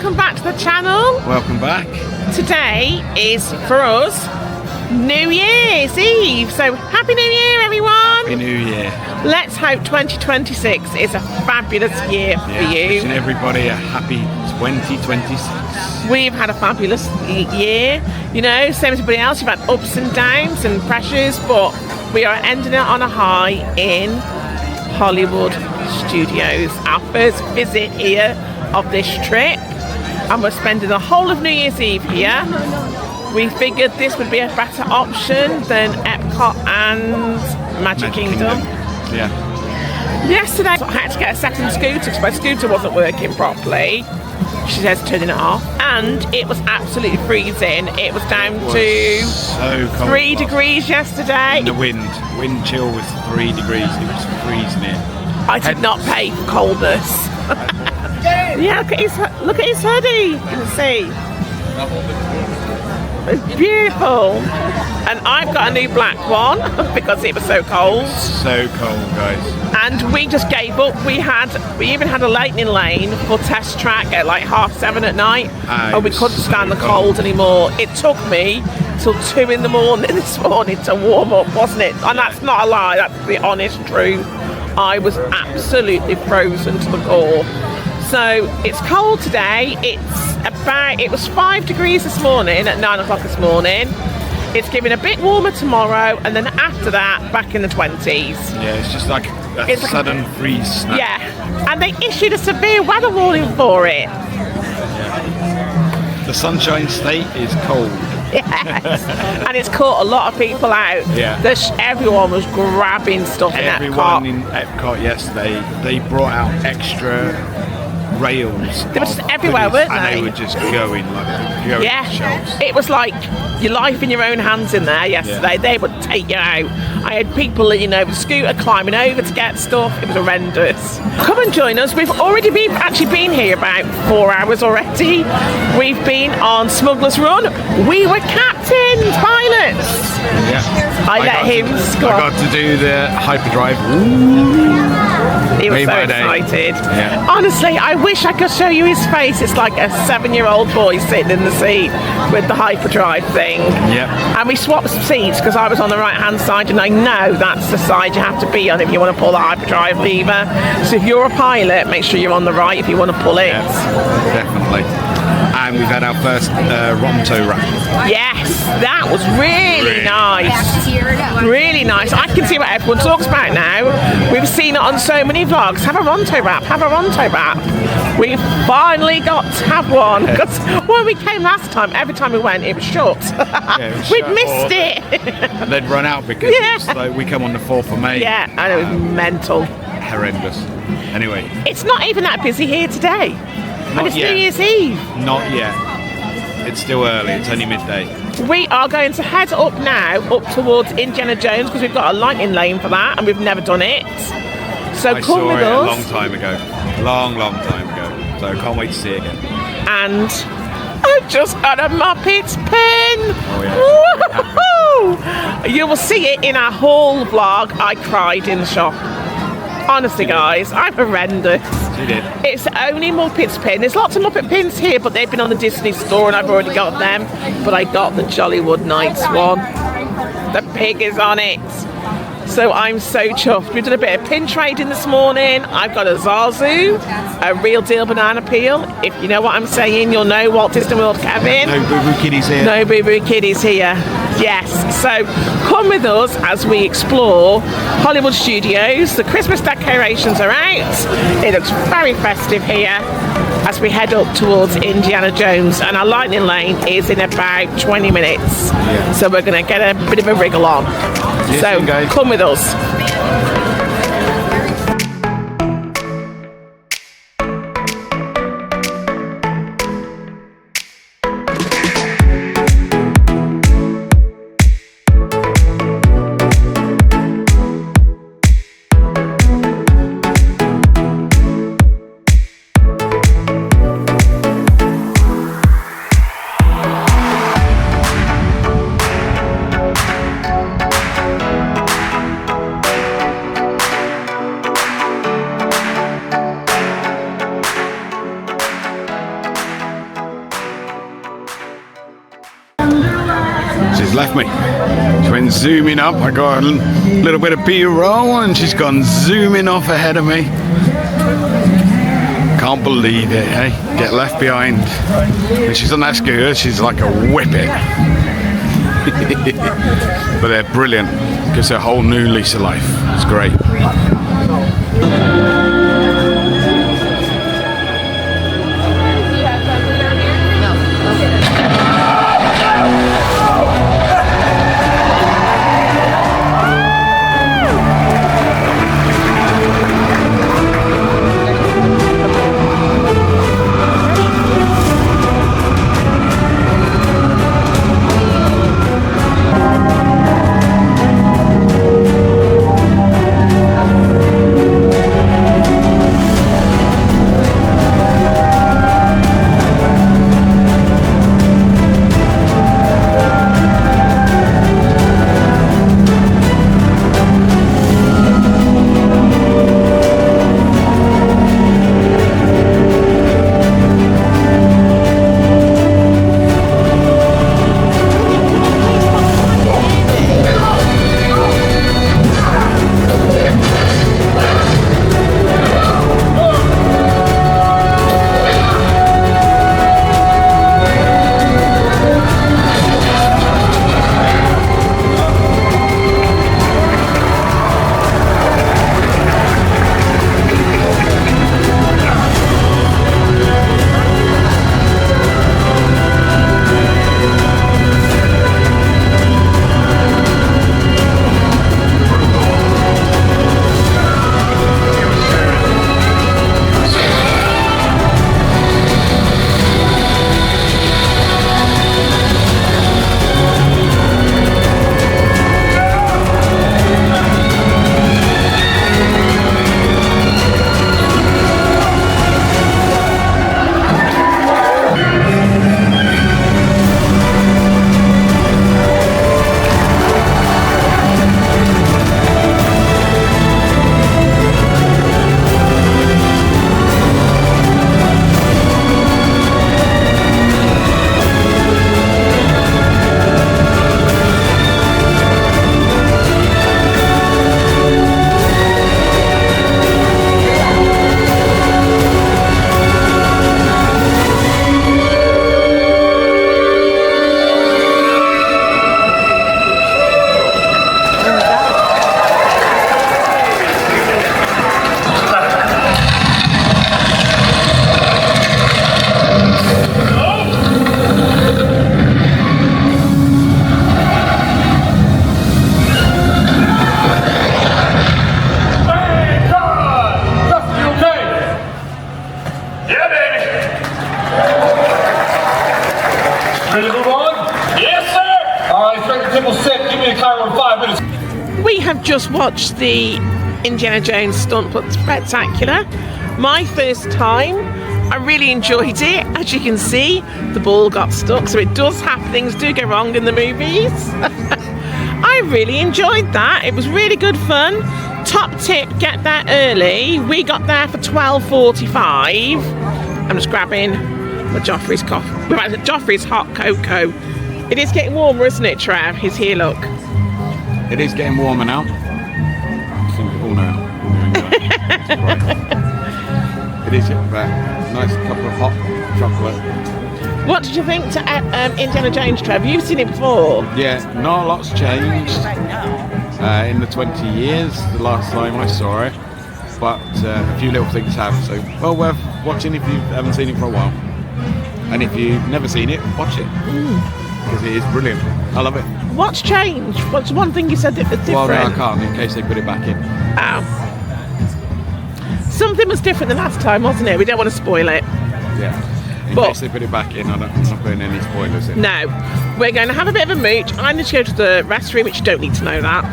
welcome back to the channel. Welcome back. Today is, for us, New Year's Eve. So, Happy New Year, everyone. Happy New Year. Let's hope 2026 is a fabulous year for you. Wishing everybody a happy 2026. We've had a fabulous year. You know, same as everybody else, you've had ups and downs and pressures, but we are ending it on a high in Hollywood Studios. Our first visit here of this trip, and we're spending the whole of New Year's Eve here. We figured this would be a better option than Epcot and Magic Kingdom. Yeah. Yesterday I had to get a second scooter because my scooter wasn't working properly. She says turning it off, and it was absolutely freezing. It was down to so cold 3 degrees yesterday. And the wind chill was 3 degrees. It was freezing it. I did not pay for coldness. Yeah, look at his hoodie. You can see. It's beautiful. And I've got a new black one because it was so cold. So cold, guys. And we just gave up. We even had a lightning lane for test track at like 7:30 at night, and we couldn't stand the cold anymore. It took me till 2 in the morning this morning to warm up, wasn't it? And that's not a lie, that's the honest truth. I was absolutely frozen to the core. So it's cold today. It was 5 degrees this morning at 9 o'clock this morning. It's getting a bit warmer tomorrow, and then after that, back in the 20s. Yeah, it's just like a sudden freeze snap. Yeah, and they issued a severe weather warning for it. Yeah. The Sunshine State is cold. Yes, and it's caught a lot of people out. Yeah. Everyone was grabbing stuff in Epcot. Everyone in Epcot yesterday, they brought out extra rails. They were just everywhere, weren't they? And they were just going shelves. It was like your life in your own hands in there yesterday. Yeah. They would take you out. I had people, with a scooter climbing over to get stuff. It was horrendous. Come and join us. We've already been here about 4 hours already. We've been on Smuggler's Run. We were captains, pilots. Yeah. I let him score. I got to do the hyperdrive. He was so excited. Yeah. Honestly, I wish I could show you his face. It's like a 7-year-old boy sitting in the seat with the hyperdrive thing. Yeah. And we swapped seats because I was on the right-hand side, and I know that's the side you have to be on if you want to pull the hyperdrive lever. So if you're a pilot, make sure you're on the right if you want to pull it. Yes, definitely. And we've had our first Ronto wrap. Yes, that was really nice. Really nice. I can see what everyone talks about now. We've seen it on so many vlogs. Have a Ronto wrap, have a Ronto wrap. We finally got to have one. Because when we came last time, every time we went, it was shut. We'd missed it. They'd run out because it's like we come on the 4th of May. Yeah, and it was mental. Horrendous. Anyway. It's not even that busy here today. And it's New Year's Eve. Not yet. It's still early. It's only midday. We are going to head up now, up towards Indiana Jones, because we've got a lightning lane for that, and we've never done it. So I come saw with it us. a long time ago. Long time ago. So I can't wait to see it again. And I've just got a Muppets pin. Oh, yeah. You will see it in our haul vlog. I cried in the shop. Honestly, guys, I'm horrendous. You did. It's only Muppets pin. There's lots of Muppet pins here, but they've been on the Disney store and I've already got them. But I got the Jollywood Nights one. The pig is on it. So I'm so chuffed. We've done a bit of pin trading this morning. I've got a Zazu, a real deal banana peel. If you know what I'm saying, you'll know Walt Disney World Kevin. No boo-boo kiddies here. No boo-boo kiddies here. Yes. So come with us as we explore Hollywood Studios. The Christmas decorations are out. It looks very festive here as we head up towards Indiana Jones, and our lightning lane is in about 20 minutes. Yeah. So we're going to get a bit of a wriggle on. Yes, So come with us. left me. She went zooming up. I got a little bit of B-roll and she's gone zooming off ahead of me. Can't believe it, hey? Get left behind. And she's on that scooter, she's like a whippet. But they're brilliant. Gives her a whole new lease of life. It's great. We have just watched the Indiana Jones stunt spectacular. My first time. I really enjoyed it. As you can see, the ball got stuck, so it does happen. Things do go wrong in the movies. I really enjoyed that. It was really good fun. Top tip, get there early. We got there for 12:45. I'm just grabbing my Joffrey's coffee. Joffrey's hot cocoa. It is getting warmer, isn't it, Trev? He's here, look. It is getting warmer now. I think we all know. It is a nice cup of hot chocolate. What did you think to Indiana Jones, Trev? You've seen it before. Yeah, not a lot's changed in the 20 years, the last time I saw it. But a few little things have, so well worth watching if you haven't seen it for a while. And if you've never seen it, watch it. Because it is brilliant. I love it. What's changed? What's one thing you said that was different? Well, no, I can't, in case they put it back in. Oh. Something was different the last time, wasn't it? We don't want to spoil it. Yeah. In case they put it back in, I'm not putting any spoilers in. No. We're going to have a bit of a mooch. I need to go to the restroom, which you don't need to know that.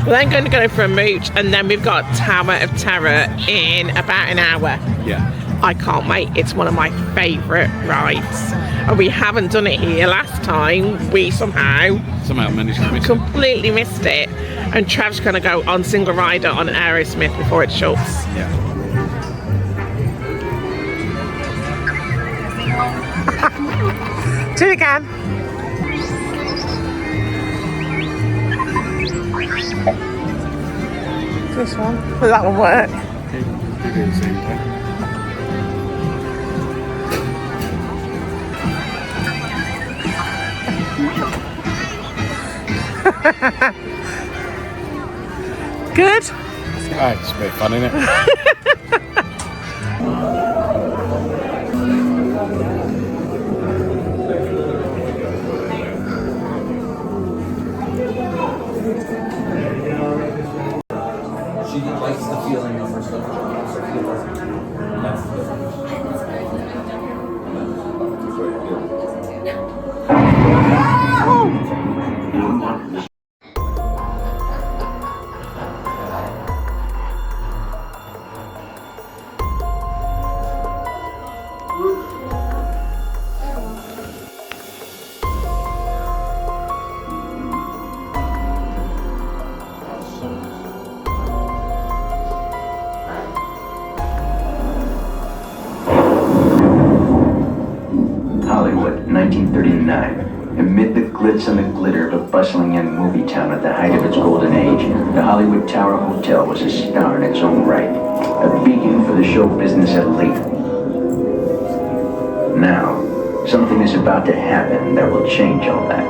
We're then going to go for a mooch, and then we've got Tower of Terror in about an hour. Yeah. I can't wait. It's one of my favourite rides. And we haven't done it here. Last time, we somehow managed to miss completely missed it. And Trev's going to go on single rider on Aerosmith before it shuts. Yeah. Do it again. This one. Will that one work? Good? It's a bit fun, isn't it? She likes the feeling of her stuff. Hollywood, 1939. Amid the glitz and the glitter of a bustling young movie town at the height of its golden age, the Hollywood Tower Hotel was a star in its own right, a beacon for the show business elite. Now, something is about to happen that will change all that.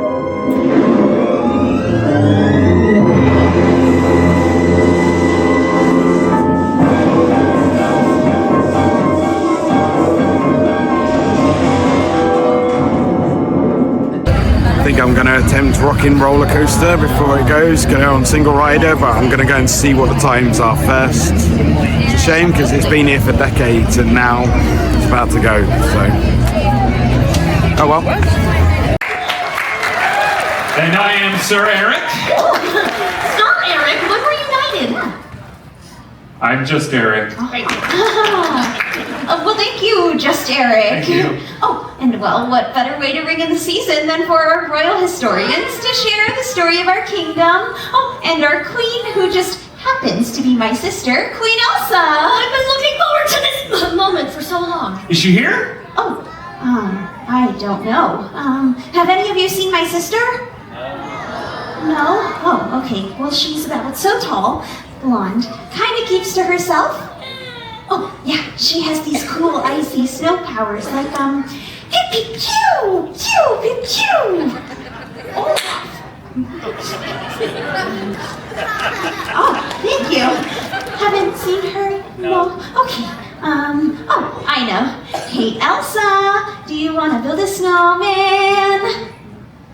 I think I'm going to attempt Rockin' Roller Coaster before it goes. Go on single rider, but I'm going to go and see what the times are first. It's a shame because it's been here for decades and now it's about to go. So, oh well. And I am Sir Eric. Sir Eric, when were you knighted? I'm just Eric. Well, thank you, just Eric. Thank you. Oh, and well, what better way to ring in the season than for our royal historians to share the story of our kingdom? Oh, and our queen, who just happens to be my sister, Queen Elsa. I've been looking forward to this moment for so long. Is she here? Oh, I don't know. Have any of you seen my sister? No? Oh, okay. Well, she's about so tall, blonde, kind of keeps to herself. Oh, yeah, she has these cool icy snow powers like, pew pew pew, pew pew pew. Oh, thank you. Haven't seen her? No. Okay. Oh, I know. Hey, Elsa, do you want to build a snowman?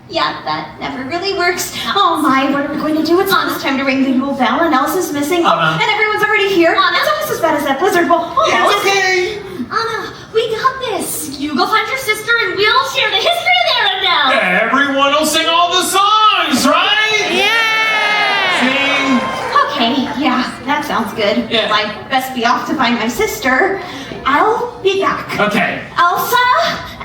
Yeah, that never really works. Oh my, what are we going to do? It's almost time to ring the Yule bell and Elsa's missing. Anna. And everyone's already here. Anna. It's almost as bad as that blizzard bowl. Oh, Yeah, okay. Anna, we got this. You go find your sister and we'll share the history of Arendelle. Everyone will sing all the songs, right? Yeah! Sing. Okay, yeah, that sounds good. Yeah. I best be off to find my sister. I'll be back. Okay. Elsa?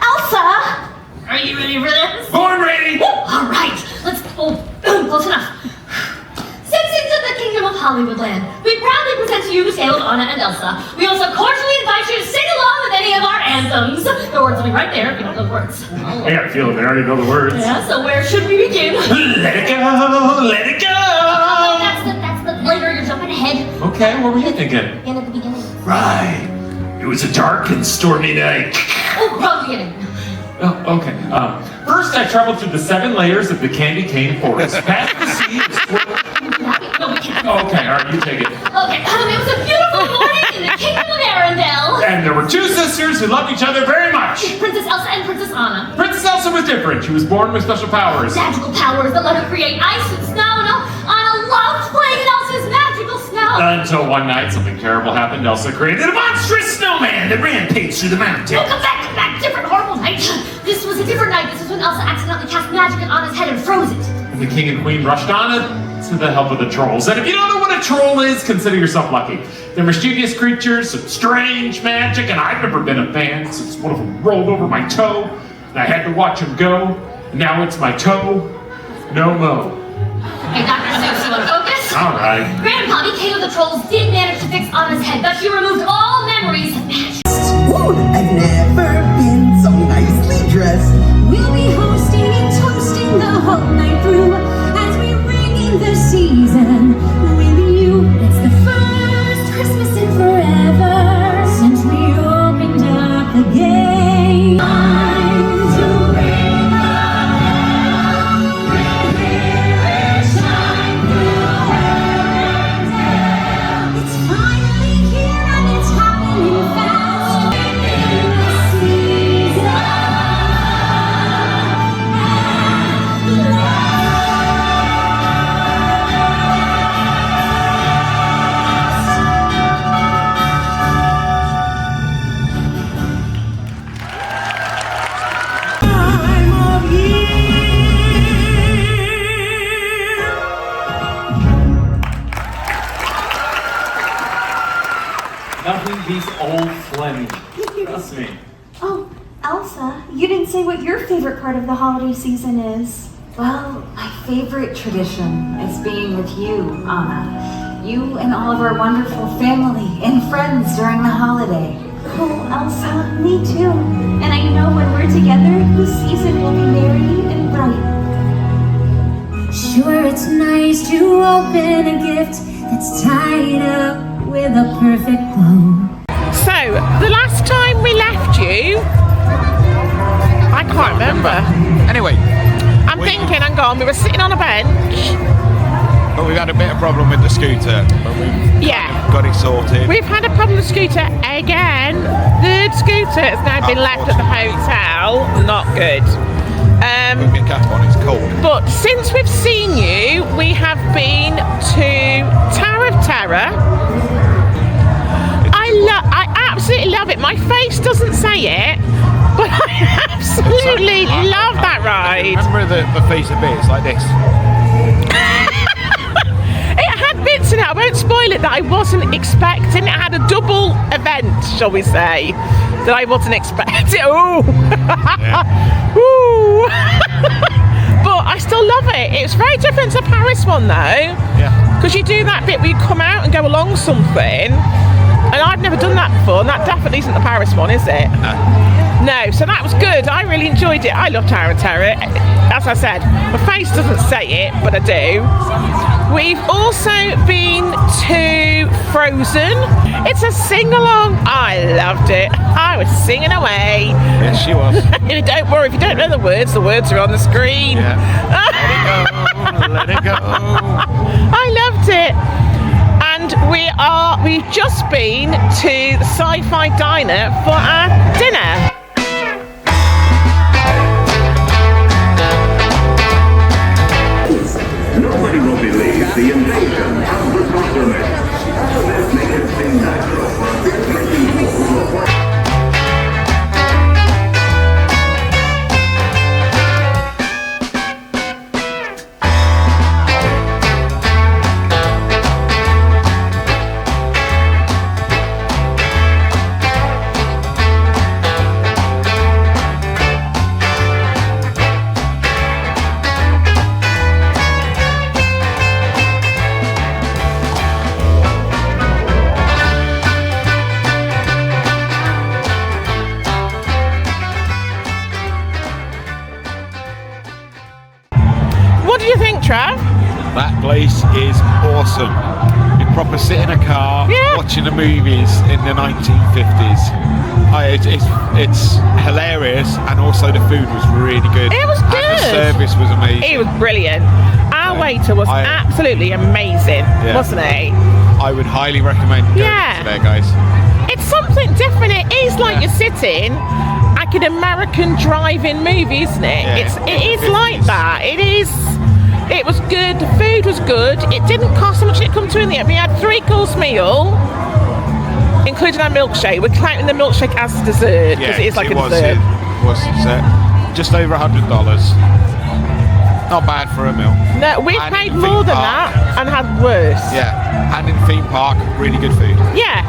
Elsa? Are you ready for this? Born ready. All right, let's, close enough. Citizens of the Kingdom of Hollywoodland, we proudly present to you the tale of Anna and Elsa. We also cordially invite you to sing along with any of our anthems. The words will be right there if you don't know the words. I got a feeling they already know the words. Yeah, so where should we begin? Let it go, let it go. Oh, that's the later, you're jumping ahead. Okay, what were you thinking? And at the beginning. Right. It was a dark and stormy night. Oh, wrong beginning. Oh, okay. First, I traveled through the 7 layers of the candy cane forest. Past the sea. No, we can't. Okay, all right, you take it. Okay, it was a beautiful morning in the Kingdom of Arendelle. And there were 2 sisters who loved each other very much. Princess Elsa and Princess Anna. Princess Elsa was different. She was born with special powers. Magical powers that let her create ice and snow, and Anna loved playing in Elsa's magical snow. Until one night, something terrible happened. Elsa created a monstrous snowman that rampaged through the mountain. Oh, come back, different horrible night. This was a different night. This was when Elsa accidentally cast magic on Anna's head and froze it. And the king and queen rushed Anna to the help of the trolls. And if you don't know what a troll is, consider yourself lucky. They're mischievous creatures, some strange magic, and I've never been a fan since one of them rolled over my toe, and I had to watch him go. And now it's my toe, no mo. Hey, Dr. Seuss, you want to focus? All right. Grandpa, the king of the trolls, did manage to fix Anna's head, but she removed all memories of magic. Ooh, I've never been so nicely dressed. We'll be hosting and toasting the whole night through as we ring in the season with you. It's the Nothing beats old Fleming. Trust me. Oh, Elsa, you didn't say what your favorite part of the holiday season is. Well, my favorite tradition is being with you, Anna. You and all of our wonderful family and friends during the holiday. Oh, Elsa, me too. And I know when we're together, the season will be merry and bright. Sure, it's nice to open a gift that's tied up with a perfect bow. So, the last time we left you, I can't remember. Anyway, I'm thinking, hang on, we were sitting on a bench. but we've had a bit of problem with the scooter, but we've got it sorted. We've had a problem with the scooter again. Third scooter has now been left at the hotel. Not good. Put my cap on, it's cold. But since we've seen you, we have been to Tower of Terror. I absolutely love it. My face doesn't say it, but I absolutely love that ride. Remember the face of it, it's like this. It had bits in it, I won't spoil it, that I wasn't expecting. It had a double event, shall we say, that I wasn't expecting. Ooh. Ooh. But I still love it. It's very different to the Paris one though. Yeah. Because you do that bit where you come out and go along something. And I've never done that before, and that definitely isn't the Paris one, is it? No, so that was good. I really enjoyed it. I love Tower of Terror. As I said, my face doesn't say it, but I do. We've also been to Frozen. It's a sing-along. I loved it. I was singing away. Yes, she was. Don't worry, if you don't know the words are on the screen. Yeah. Let it go, let it go. I loved it. And we've just been to the Sci-Fi Diner for our dinner. Nobody will believe the invasion of the continent. Let's make it seem natural for people. Trev? That place is awesome. You proper sit in a car watching the movies in the 1950s. It's hilarious, and also the food was really good. It was good. And the service was amazing. It was brilliant. Our waiter was absolutely amazing, wasn't he? I would highly recommend going to there, guys. It's something different. It is like you're sitting like an American drive-in movie, isn't it? Yeah, it is like that. It is. It was good. The food was good. It didn't cost so much. It come to in the end. We had 3-course meal, including our milkshake. We're counting the milkshake as a dessert because it is like a dessert. It was just over $100. Not bad for a meal. No, we paid more than that and had worse. Yeah, and in theme park, really good food. Yeah.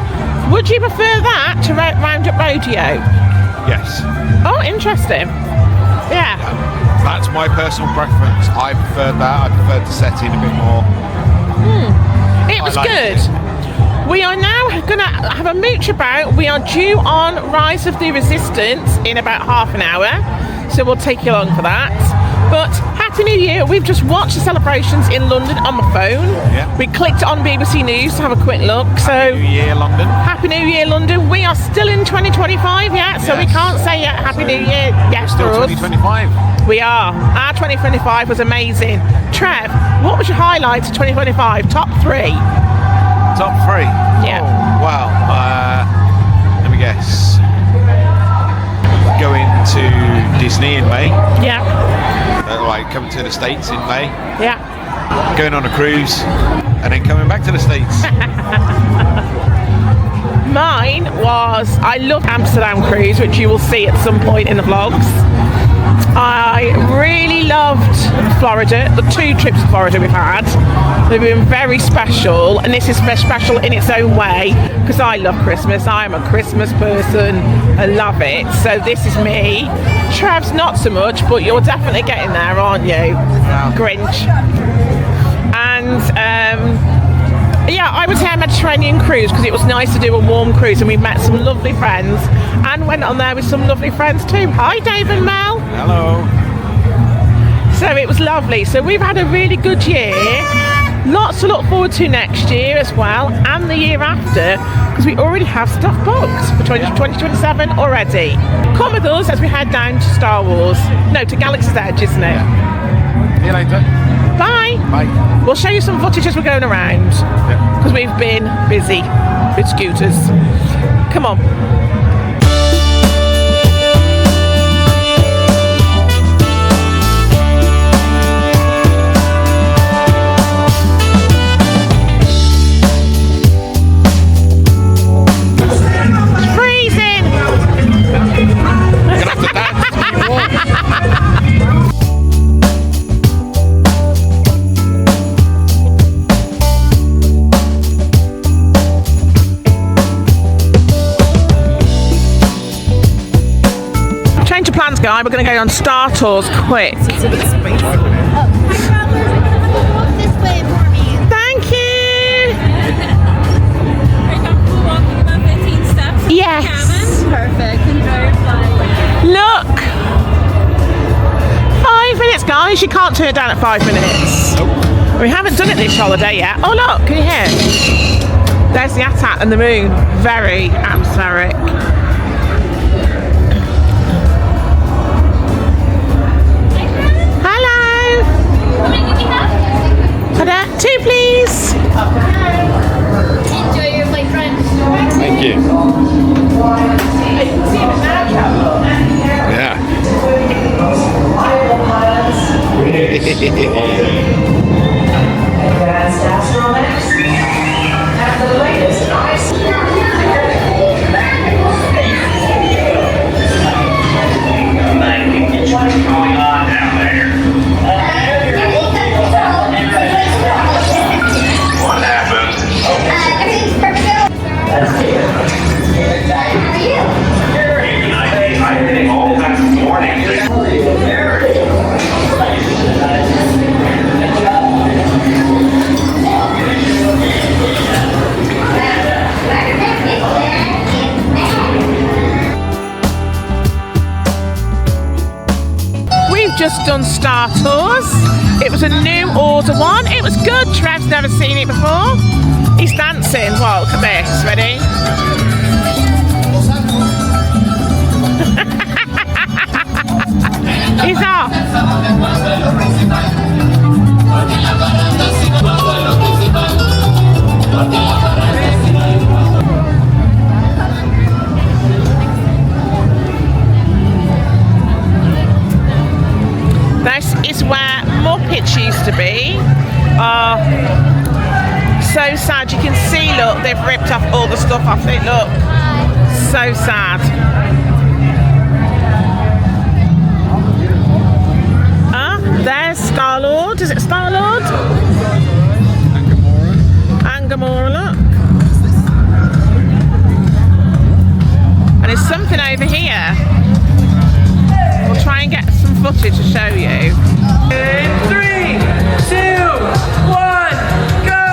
Would you prefer that to Roundup Rodeo? Yes. Oh, interesting. Yeah. That's my personal preference. I preferred that. I preferred the setting a bit more. It was good. We are now going to have a mooch about. We are due on Rise of the Resistance in about half an hour. So we'll take you along for that. But Happy New Year. We've just watched the celebrations in London on my phone. Yeah. We clicked on BBC News to have a quick look. Happy New Year, London. Happy New Year, London. We are still in 2025 yet, so we can't say yet Happy New Year yet still for us. 2025. We are. Our 2025 was amazing. Trev, what was your highlights of 2025? Top 3. Top 3? Yeah. Oh, well, let me guess. Going to Disney in May. Yeah. Coming to the States in May. Yeah. Going on a cruise, and then coming back to the States. Mine was, I loved Amsterdam cruise, which you will see at some point in the vlogs. I really loved Florida, the 2 trips to Florida we've had. They've been very special, and this is special in its own way because I love Christmas. I am a Christmas person. I love it. So this is me. Trev's not so much, but you're definitely getting there, aren't you? Grinch. And yeah, I would say a Mediterranean cruise because it was nice to do a warm cruise, and we met some lovely friends and went on there with some lovely friends too. Hi Dave and Mel. Hello. So it was lovely. So we've had a really good year. Lots to look forward to next year as well, and the year after, because we already have stuff booked for 2027 already. Come with us as we head down to Star Wars. No, to Galaxy's Edge, isn't it? See you later. Bye. Bye. We'll show you some footage as we're going around, because we've been busy with scooters. Come on. Guy, we're going to go on Star Tours quick. Thank you. Yes. Perfect. Enjoy your flight. Look. 5 minutes, guys. You can't turn it down at 5 minutes. We haven't done it this holiday yet. Oh look, can you hear? There's the AT-AT and the moon. Very atmospheric. Hello. 2 please. Enjoy your flight, friend. Thank you. Yeah. Advanced astronomics and the latest ice. What's going on down there? What happened? Everything's perfect. That's good. How are you? I'm getting all kinds of warnings. We've just done Star Tours. It was a new order one. It was good. Trev's never seen it before. He's dancing. Well, look at this. Ready? He's off. This is where Muppets used to be. So sad. You can see, look, they've ripped off all the stuff off it. Look. So sad. There's Star-Lord. Is it Star-Lord? And Gamora, look. And there's something over here. We'll try and get some footage to show you. 3, 2, 1, go!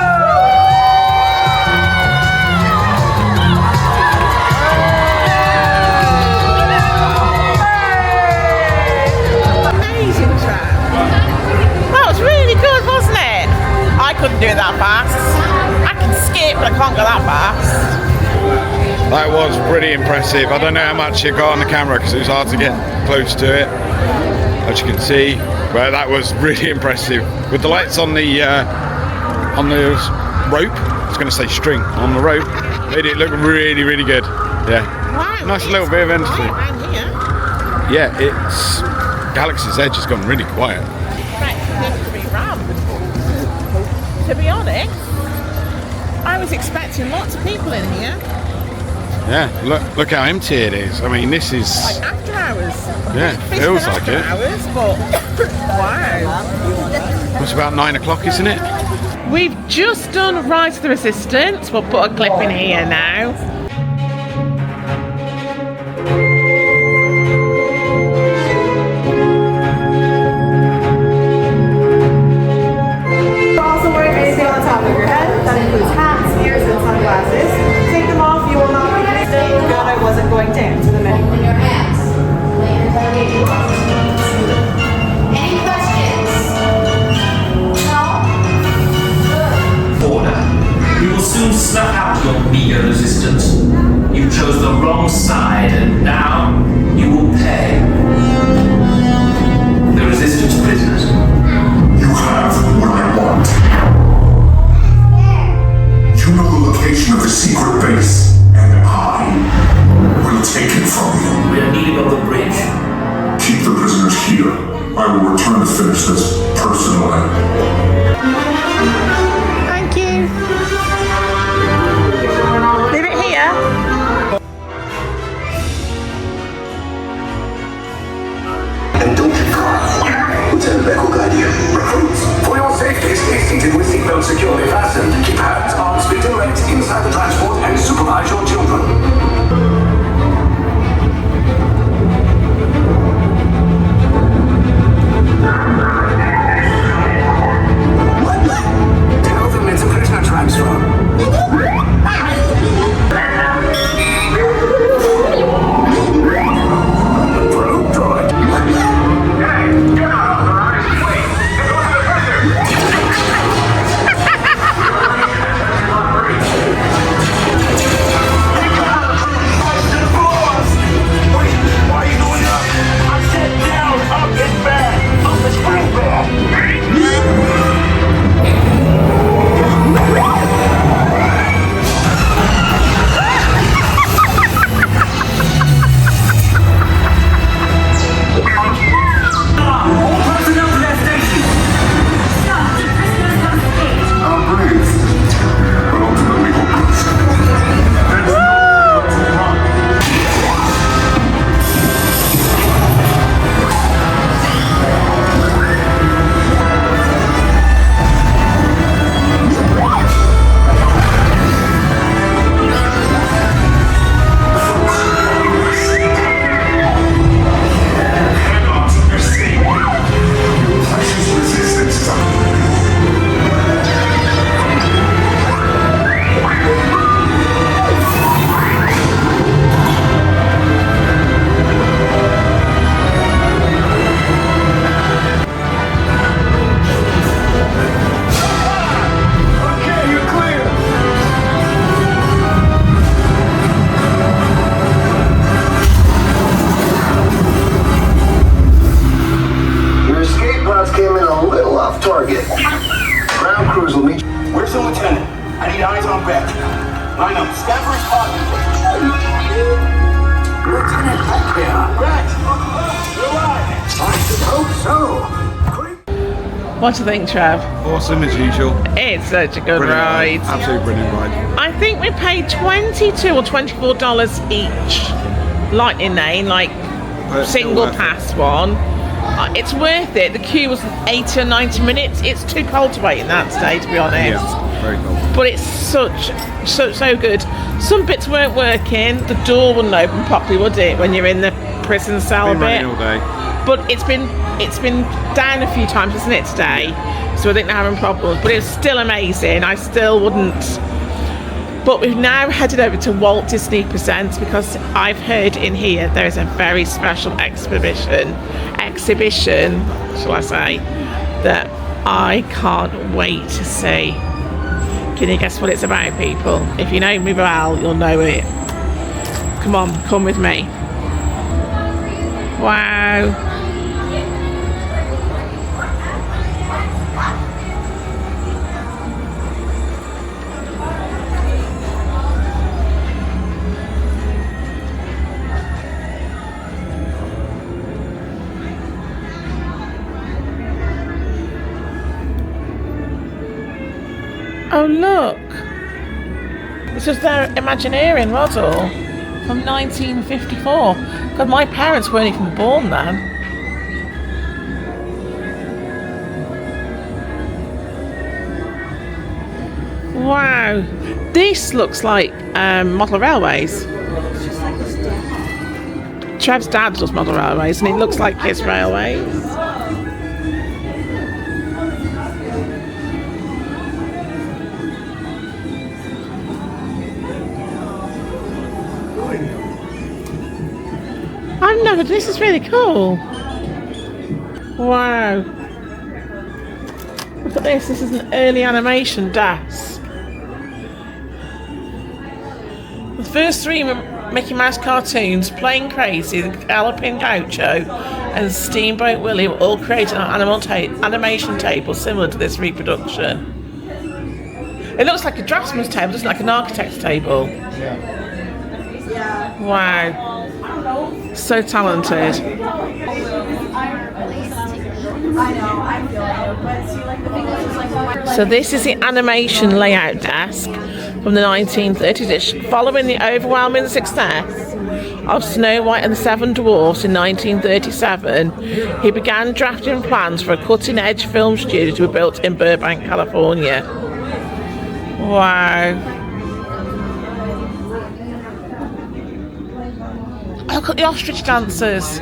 Amazing track. That was really good, wasn't it? I couldn't do it that fast. I can skip, but I can't go that fast. That was pretty impressive. I don't know how much it got on the camera because it was hard to get close to it, as you can see. But that was really impressive. With the lights on the rope, I was going to say string, on the rope, made it look really, really good. Yeah. Wow, nice little bit of entertainment. Yeah, it's Galaxy's Edge has gone really quiet. To be honest, I was expecting lots of people in here. Yeah, look how empty it is. I mean, this is... Like after hours. Yeah, feels like after it. hours, but wow. It's about 9 o'clock, isn't it? We've just done Rise of the Resistance. We'll put a clip in here now. Also wearing anything on top of your head. That includes hats, ears, and sunglasses. Take them off, you will not be staying good. I wasn't going to answer them anymore. In your hands. Any questions? No? Order. We will soon snuff out your meager resistance. You chose the wrong side, and now you will pay. The resistance prisoners. You have what I want. You know the location of the secret base, and I will take it from you. We are needing on the bridge. Keep the prisoners here. I will return to finish this personally. Thank you. Leave it here. And don't you cry. Lieutenant Beck will guide you. Recruits, for your safety, stay seated with seatbelts securely fastened. Keep hands, arms, feet, and legs inside the transport and supervise your children. Tell them it's a prisoner transfer. Probe droid. Hey, get out of the eyes. Wait, it goes to the prison. Wait, why are you going up? I said down, up is bad. Up is real bad. I'll breathe, but ultimately hopeless. There's nowhere to run. Cannot escape. Precious resistance is okay, you're clear. Your escape routes came in a little off target. Ground crews will meet you. Where's the lieutenant? I need eyes on Beck. Line up. Staffers talking. Lieutenant Beck here. Beck! You're right. I should hope so. What do you think, Trev? Awesome as usual. It's such a good Brilliant ride. Absolutely brilliant ride. I think we paid $22 or $24 each. Lightning Lane, like But still single worth it. pass one. It's worth it. The queue was 80 or 90 minutes. It's too cold to wait in that today, to be honest. Yeah, very cool. But it's so good. Some bits weren't working. The door wouldn't open properly, would it, when you're in the prison cell Been a bit? raining all day. But it's been down a few times, isn't it, today? So I think they're having problems. But it's still amazing. I still wouldn't. But we've now headed over to Walt Disney Presents because I've heard in here there is a very special exhibition, shall I say, that I can't wait to see. Can you guess what it's about, people? If you know me well, you'll know it. Come on, come with me. Wow. Oh look, this was their Imagineering model. from 1954. God, my parents weren't even born then. Wow, this looks like model railways. Trev's dad does model railways, and it looks like his railways. I've never. This is really cool. Wow. Look at this. This is an early animation desk. The first three Mickey Mouse cartoons, Plain Crazy, The Galloping Gaucho, and Steamboat Willie, were all created on animation table similar to this reproduction. It looks like a draftsman's table, doesn't it? Like an architect's table. Yeah. Wow. So talented. So this is the animation layout desk from the 1930s. It's following the overwhelming success of Snow White and the Seven Dwarfs in 1937. He began drafting plans for a cutting-edge film studio to be built in Burbank, California. Wow. Look at the ostrich dancers.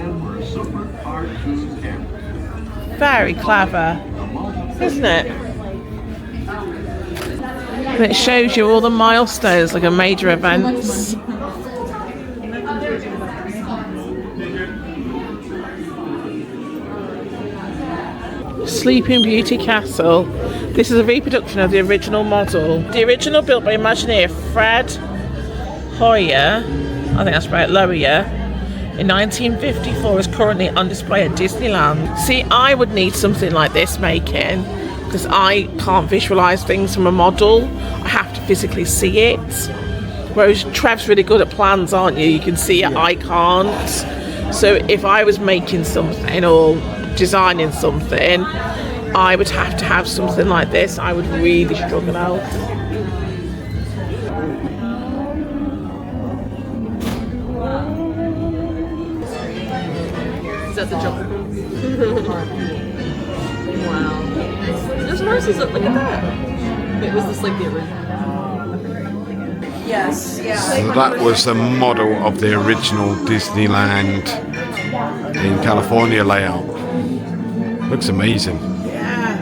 Very clever, isn't it? And it shows you all the milestones, like a major events. Sleeping Beauty Castle. This is a reproduction of the original model. The original, built by Imagineer Fred Hoyer, I think that's right, Loyer, in 1954, is currently on display at Disneyland. See, I would need something like this making, because I can't visualise things from a model. I have to physically see it. Whereas Trev's really good at plans, aren't you? You can see it, I can't. So if I was making something or designing something, I would have to have something like this. I would really struggle out. Is that the jump? Wow. There's horses up, look at that. Wait, was this like the original? Yes, yeah. So that was the model of the original Disneyland in California layout. Looks amazing. Yeah.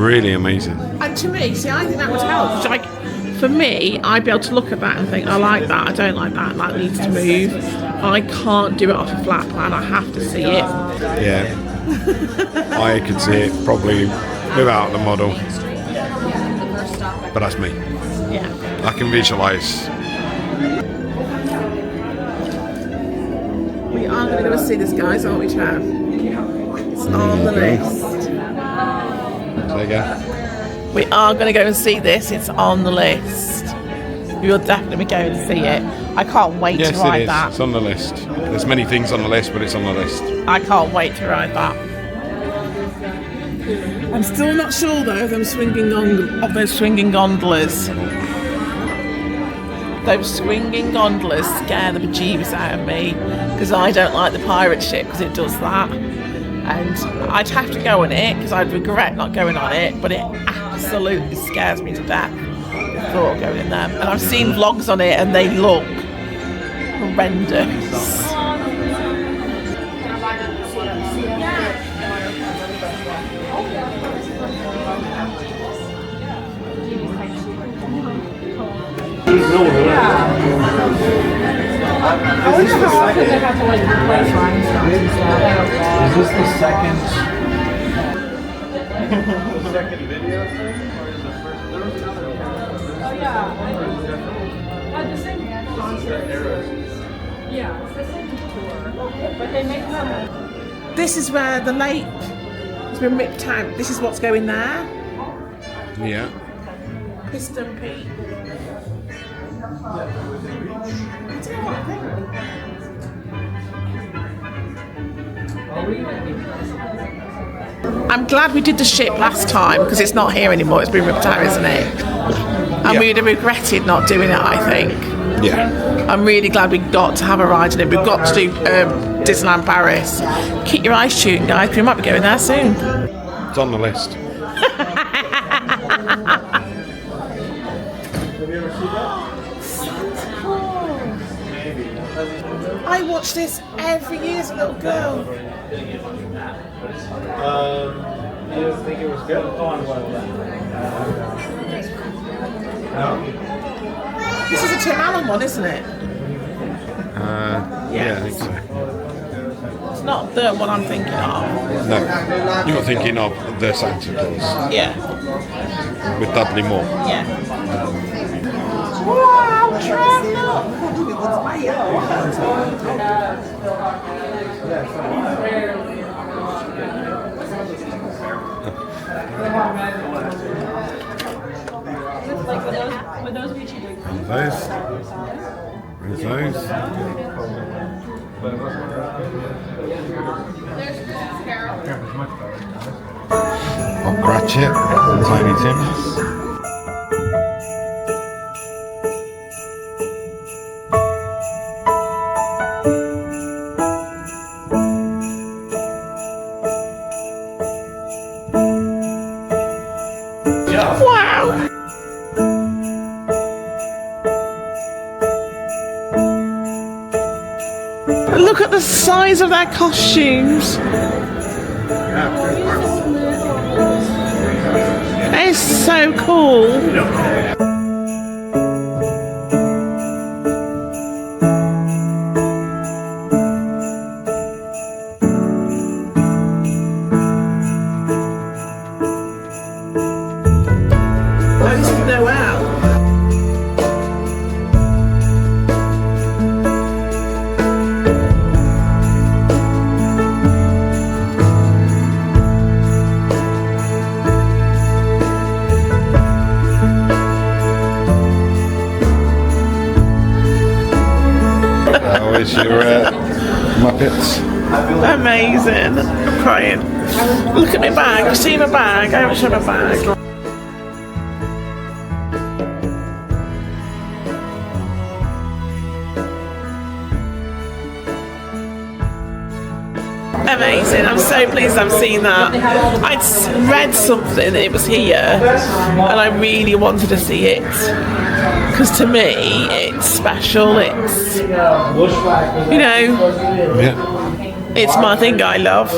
Really amazing. And to me, see, I think that would help. Like, for me, I'd be able to look at that and think, I like that, I don't like that, that needs to move. I can't do it off a flat plan, I have to see it. Yeah. I could see it probably without the model. But that's me. Yeah. I can visualise. We are going to go and see this, guys, aren't we, Trev? It's on the list. There you go. We are going to go and see this. It's on the list. We will definitely be going to see it. I can't wait to ride Yes, it is. that. It's on the list. There's many things on the list, but it's on the list. I can't wait to ride that. I'm still not sure though of those swinging gondolas. Those swinging gondolas scare the bejeebus out of me, because I don't like the pirate ship because it does that. And I'd have to go on it because I'd regret not going on it, but it absolutely scares me to death, the thought of going in them. And I've seen vlogs on it and they look horrendous. I wonder how often they have to like replace rhinestones and stuff. Is this the second video thing, or is the first? There was another one. Oh yeah. Had the same concept. Yeah, it's the same tour, but they make them. This is where the lake has been ripped out. This is what's going there. Yeah. Piston Peak. I'm glad we did the ship last time because it's not here anymore. It's been ripped out, isn't it? And we'd have regretted not doing it, I think. Yeah. I'm really glad we got to have a ride in it. We've got to do Disneyland Paris. Keep your eyes tuned, guys. We might be going there soon. It's on the list. I watched this every year as a little girl. You didn't think it was good? This is a Tim Allen one, isn't it? Yeah, I think so. It's not the one I'm thinking of. No, you're thinking of the Santa Claus. Yeah. With Dudley Moore. Yeah. Wow, Trevor! Would those be too big? Those. Bob Cratchit, Tiny Tim. Wow! Look at the size of their costumes. It's so cool. Oh, this is Noel. How is your Muppets? Amazing. I'm crying. Look at my bag. You see my bag? I haven't shown my bag. Amazing. I'm so pleased I've seen that. I'd read something that it was here and I really wanted to see it because to me it's special. It's, you know, Yeah. it's my thing I love.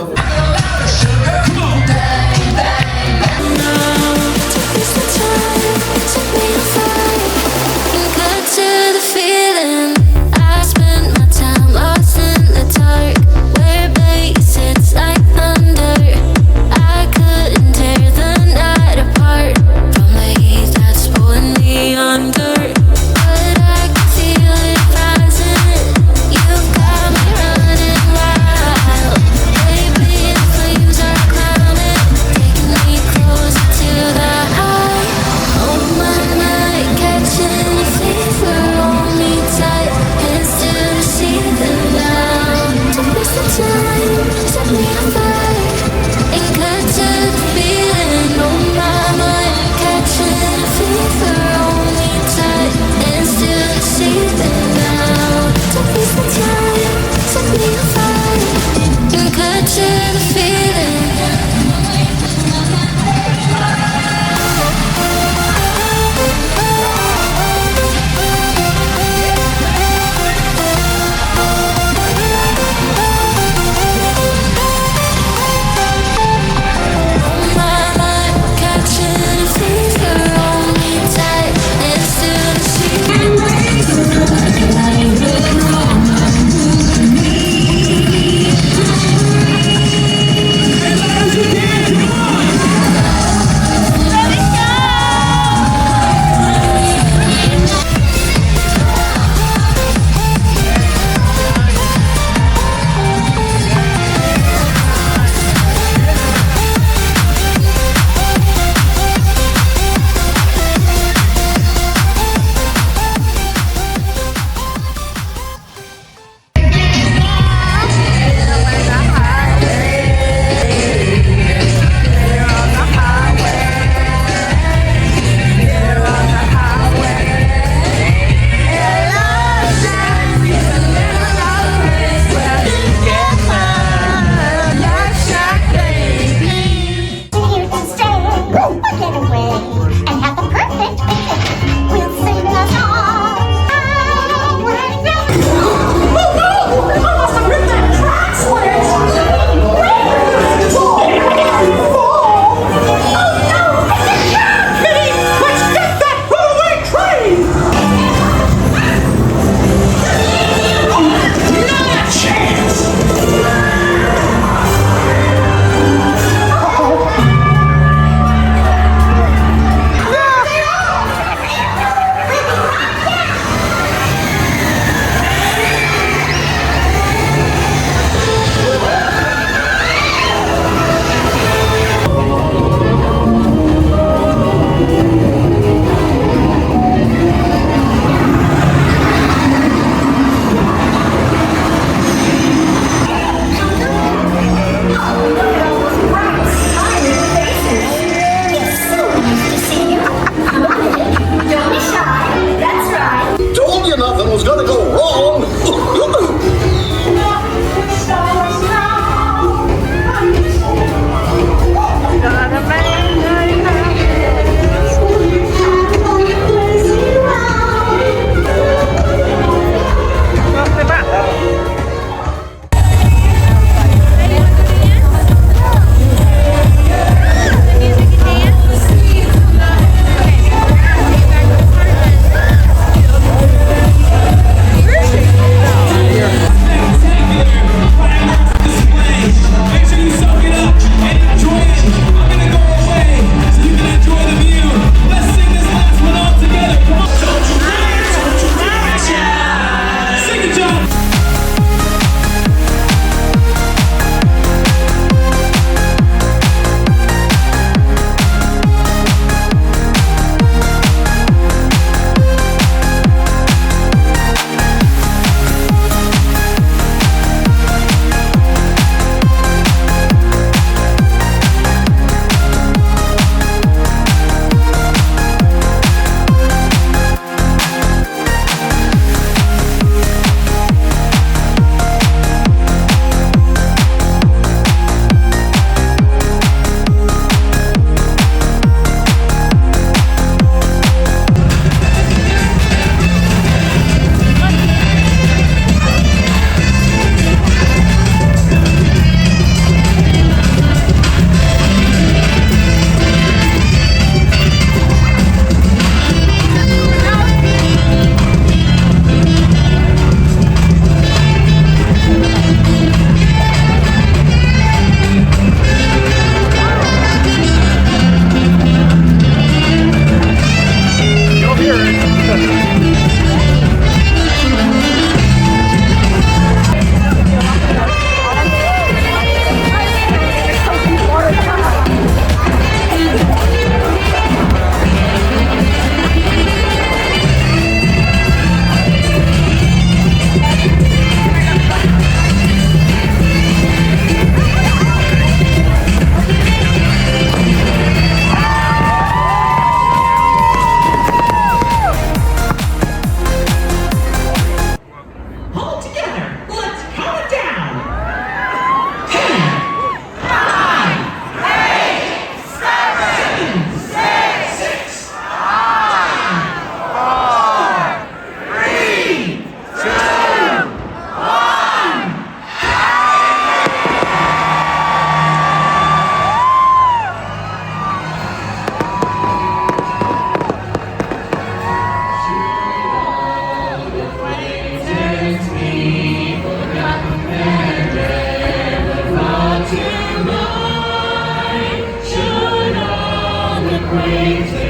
Please